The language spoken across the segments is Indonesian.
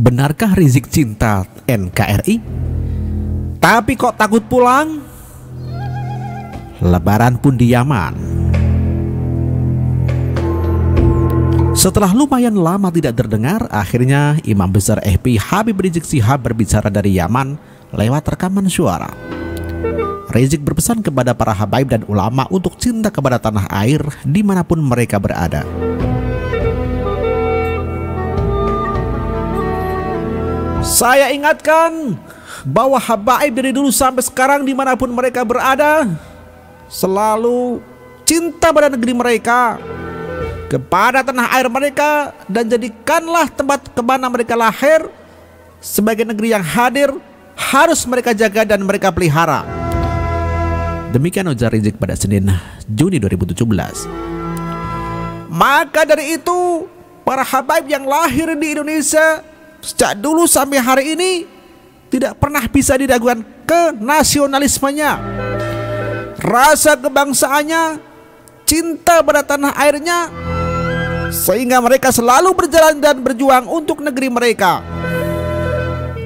Benarkah Rizik cinta NKRI? Tapi kok takut pulang? Lebaran pun di Yaman. Setelah lumayan lama tidak terdengar, akhirnya Imam Besar FPI Habib Rizik Syihab berbicara dari Yaman lewat rekaman suara. Rizik berpesan kepada para habaib dan ulama untuk cinta kepada tanah air dimanapun mereka berada. Saya ingatkan bahwa habaib dari dulu sampai sekarang dimanapun mereka berada selalu cinta pada negeri mereka, kepada tanah air mereka, dan jadikanlah tempat kemana mereka lahir sebagai negeri yang hadir harus mereka jaga dan mereka pelihara. Demikian ujar Rizik pada Senin Juni 2017. Maka dari itu, para habaib yang lahir di Indonesia sejak dulu sampai hari ini tidak pernah bisa diragukan kenasionalismenya, rasa kebangsaannya, cinta pada tanah airnya, sehingga mereka selalu berjalan dan berjuang untuk negeri mereka.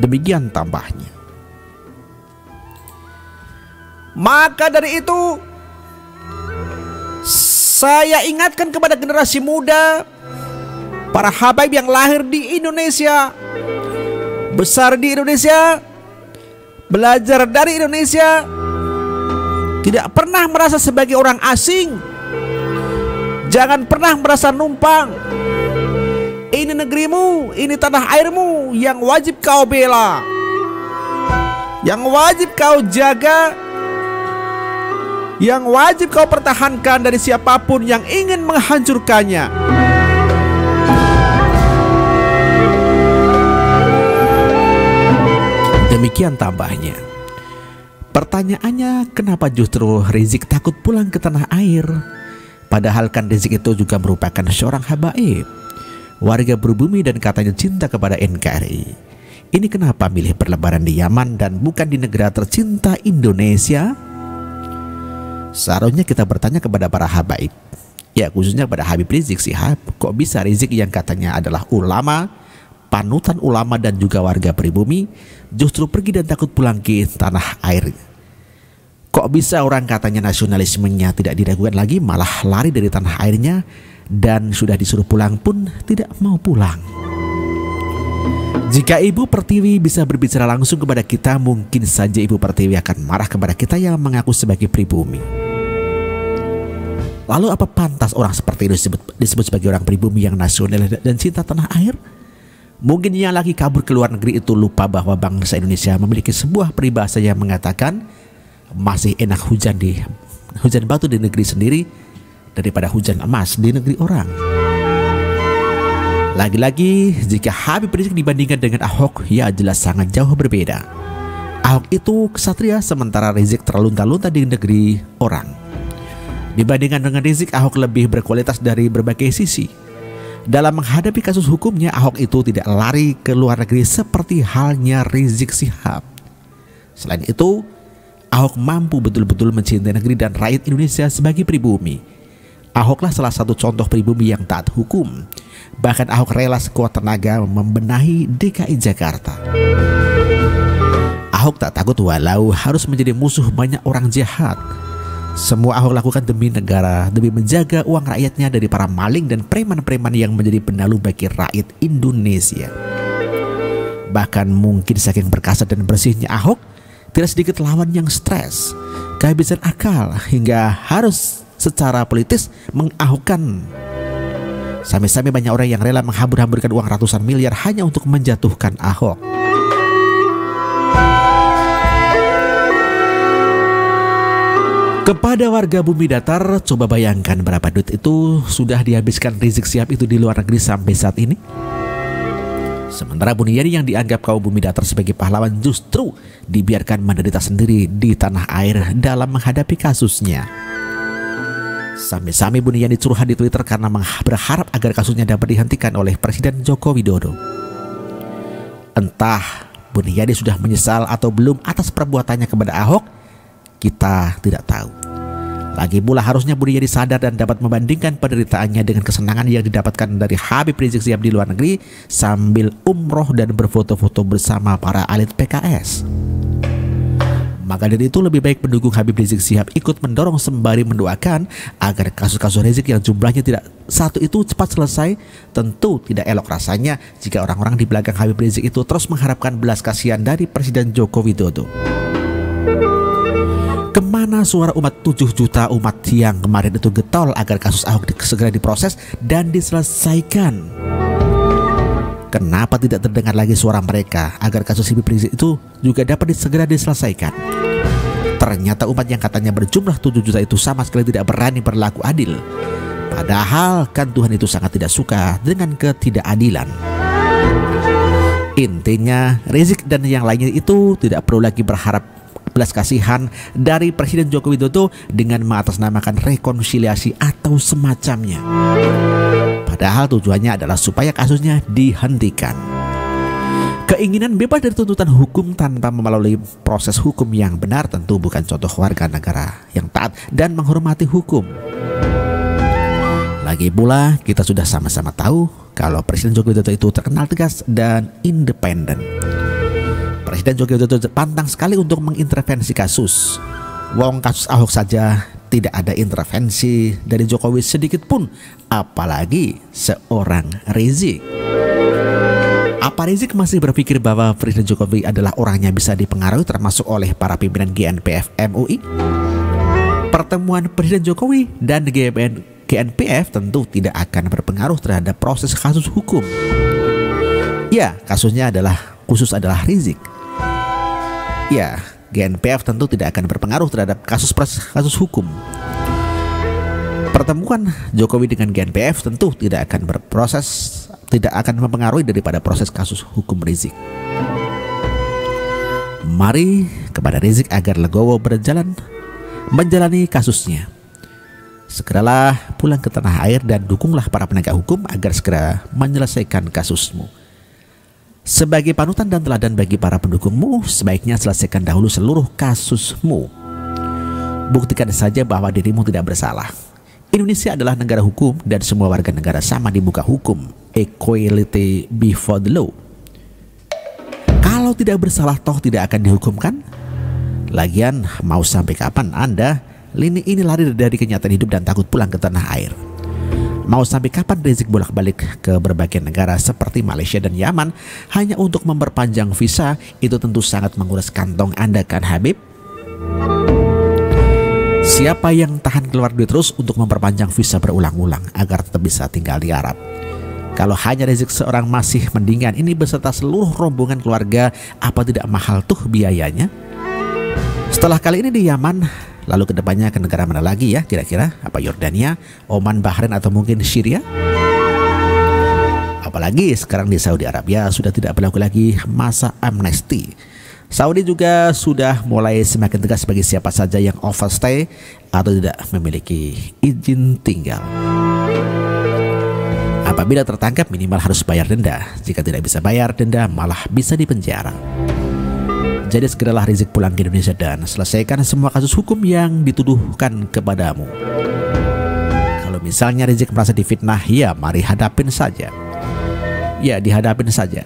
Demikian tambahnya. Maka dari itu, saya ingatkan kepada generasi muda, para habaib yang lahir di Indonesia, besar di Indonesia, belajar dari Indonesia, tidak pernah merasa sebagai orang asing. Jangan pernah merasa numpang. Ini negerimu, ini tanah airmu yang wajib kau bela, yang wajib kau jaga, yang wajib kau pertahankan dari siapapun yang ingin menghancurkannya. Demikian tambahnya. Pertanyaannya, kenapa justru Rizik takut pulang ke tanah air? Padahal kan Rizik itu juga merupakan seorang habaib, warga berbumi, dan katanya cinta kepada NKRI. Ini kenapa milih berlebaran di Yaman dan bukan di negara tercinta Indonesia? Seharusnya kita bertanya kepada para habaib, ya khususnya pada Habib Rizik Syihab, kok bisa Rizik yang katanya adalah ulama, panutan ulama dan juga warga pribumi, justru pergi dan takut pulang ke tanah air? Kok bisa orang katanya nasionalismenya tidak diragukan lagi, malah lari dari tanah airnya, dan sudah disuruh pulang pun tidak mau pulang? Jika Ibu Pertiwi bisa berbicara langsung kepada kita, mungkin saja Ibu Pertiwi akan marah kepada kita yang mengaku sebagai pribumi. Lalu apa pantas orang seperti itu disebut sebagai orang pribumi yang nasional dan cinta tanah air? Mungkin yang lagi kabur ke luar negeri itu lupa bahwa bangsa Indonesia memiliki sebuah peribahasa yang mengatakan masih enak hujan batu di negeri sendiri daripada hujan emas di negeri orang. Lagi-lagi jika Habib Rizik dibandingkan dengan Ahok, ya jelas sangat jauh berbeda. Ahok itu kesatria, sementara Rizik terlunta-lunta di negeri orang. Dibandingkan dengan Rizik, Ahok lebih berkualitas dari berbagai sisi. Dalam menghadapi kasus hukumnya, Ahok itu tidak lari ke luar negeri seperti halnya Rizik Syihab. Selain itu, Ahok mampu betul-betul mencintai negeri dan rakyat Indonesia sebagai pribumi. Ahoklah salah satu contoh pribumi yang taat hukum. Bahkan Ahok rela sekuat tenaga membenahi DKI Jakarta. Ahok tak takut walau harus menjadi musuh banyak orang jahat. Semua Ahok lakukan demi negara, demi menjaga uang rakyatnya dari para maling dan preman-preman yang menjadi penalu bagi rakyat Indonesia. Bahkan mungkin saking perkasa dan bersihnya Ahok, tidak sedikit lawan yang stres, kehabisan akal, hingga harus secara politis mengahokkan. Sampai-sampai banyak orang yang rela menghambur-hamburkan uang ratusan miliar hanya untuk menjatuhkan Ahok. Kepada warga bumi datar, coba bayangkan berapa duit itu sudah dihabiskan Rizik Syihab itu di luar negeri sampai saat ini. Sementara Buniyadi yang dianggap kaum bumi datar sebagai pahlawan justru dibiarkan menderita sendiri di tanah air dalam menghadapi kasusnya. Sampai-sampai Buniyadi curhat di Twitter karena berharap agar kasusnya dapat dihentikan oleh Presiden Joko Widodo. Entah Buniyadi sudah menyesal atau belum atas perbuatannya kepada Ahok, kita tidak tahu. Lagi pula harusnya Budi jadi sadar dan dapat membandingkan penderitaannya dengan kesenangan yang didapatkan dari Habib Rizik Syihab di luar negeri sambil umroh dan berfoto-foto bersama para elit PKS. Maka dari itu lebih baik pendukung Habib Rizik Syihab ikut mendorong sembari mendoakan agar kasus-kasus Rizik yang jumlahnya tidak satu itu cepat selesai. Tentu tidak elok rasanya jika orang-orang di belakang Habib Rizik itu terus mengharapkan belas kasihan dari Presiden Joko Widodo. Kemana suara umat 7 juta umat yang kemarin itu getol agar kasus Ahok segera diproses dan diselesaikan? Kenapa tidak terdengar lagi suara mereka agar kasus Habib Rizik itu juga dapat segera diselesaikan? Ternyata umat yang katanya berjumlah 7 juta itu sama sekali tidak berani berlaku adil. Padahal kan Tuhan itu sangat tidak suka dengan ketidakadilan. Intinya Rizik dan yang lainnya itu tidak perlu lagi berharap belas kasihan dari Presiden Joko Widodo dengan mengatasnamakan rekonsiliasi atau semacamnya. Padahal tujuannya adalah supaya kasusnya dihentikan. Keinginan bebas dari tuntutan hukum tanpa melalui proses hukum yang benar tentu bukan contoh warga negara yang taat dan menghormati hukum. Lagi pula kita sudah sama-sama tahu kalau Presiden Joko Widodo itu terkenal tegas dan independen. Presiden Joko Widodo pantang sekali untuk mengintervensi kasus. Wong kasus Ahok saja tidak ada intervensi dari Jokowi sedikit pun, apalagi seorang Rizik. Apa Rizik masih berpikir bahwa Presiden Jokowi adalah orang yang bisa dipengaruhi termasuk oleh para pimpinan GNPF MUI? Pertemuan Presiden Jokowi dan GNPF tentu tidak akan berpengaruh terhadap proses kasus hukum. Ya, kasusnya khusus adalah Rizik. Ya, GNPF tentu tidak akan berpengaruh terhadap kasus hukum. Pertemuan Jokowi dengan GNPF tentu tidak akan mempengaruhi daripada proses kasus hukum Rizik. Mari kepada Rizik agar legowo menjalani kasusnya. Segeralah pulang ke tanah air dan dukunglah para penegak hukum agar segera menyelesaikan kasusmu. Sebagai panutan dan teladan bagi para pendukungmu, sebaiknya selesaikan dahulu seluruh kasusmu. Buktikan saja bahwa dirimu tidak bersalah. Indonesia adalah negara hukum dan semua warga negara sama di muka hukum. Equality before the law. Kalau tidak bersalah toh tidak akan dihukumkan? Lagian mau sampai kapan Anda ini lari dari kenyataan hidup dan takut pulang ke tanah air? Mau sampai kapan Rizik bolak-balik ke berbagai negara seperti Malaysia dan Yaman hanya untuk memperpanjang visa? Itu tentu sangat menguras kantong Anda kan Habib? Siapa yang tahan keluar duit terus untuk memperpanjang visa berulang-ulang agar tetap bisa tinggal di Arab? Kalau hanya Rizik seorang masih mendingan ini beserta seluruh rombongan keluarga, apa tidak mahal tuh biayanya? Setelah kali ini di Yaman, lalu kedepannya ke negara mana lagi ya kira-kira? Apa Yordania, Oman, Bahrain atau mungkin Syria? Apalagi sekarang di Saudi Arabia sudah tidak berlaku lagi masa amnesti. Saudi juga sudah mulai semakin tegas bagi siapa saja yang overstay atau tidak memiliki izin tinggal. Apabila tertangkap minimal harus bayar denda. Jika tidak bisa bayar denda malah bisa dipenjara. Jadi segeralah Rizik pulang ke Indonesia dan selesaikan semua kasus hukum yang dituduhkan kepadamu. Kalau misalnya Rizik merasa difitnah, ya mari hadapin saja. Ya dihadapin saja.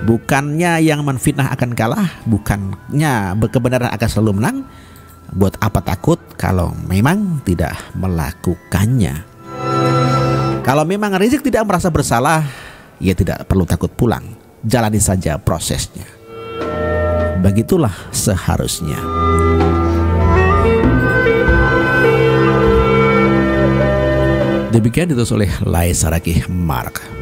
Bukannya yang menfitnah akan kalah, bukannya kebenaran akan selalu menang. Buat apa takut kalau memang tidak melakukannya? Kalau memang Rizik tidak merasa bersalah, ya tidak perlu takut pulang. Jalani saja prosesnya. Begitulah seharusnya. Demikian ditulis oleh Lai Saragih Mark.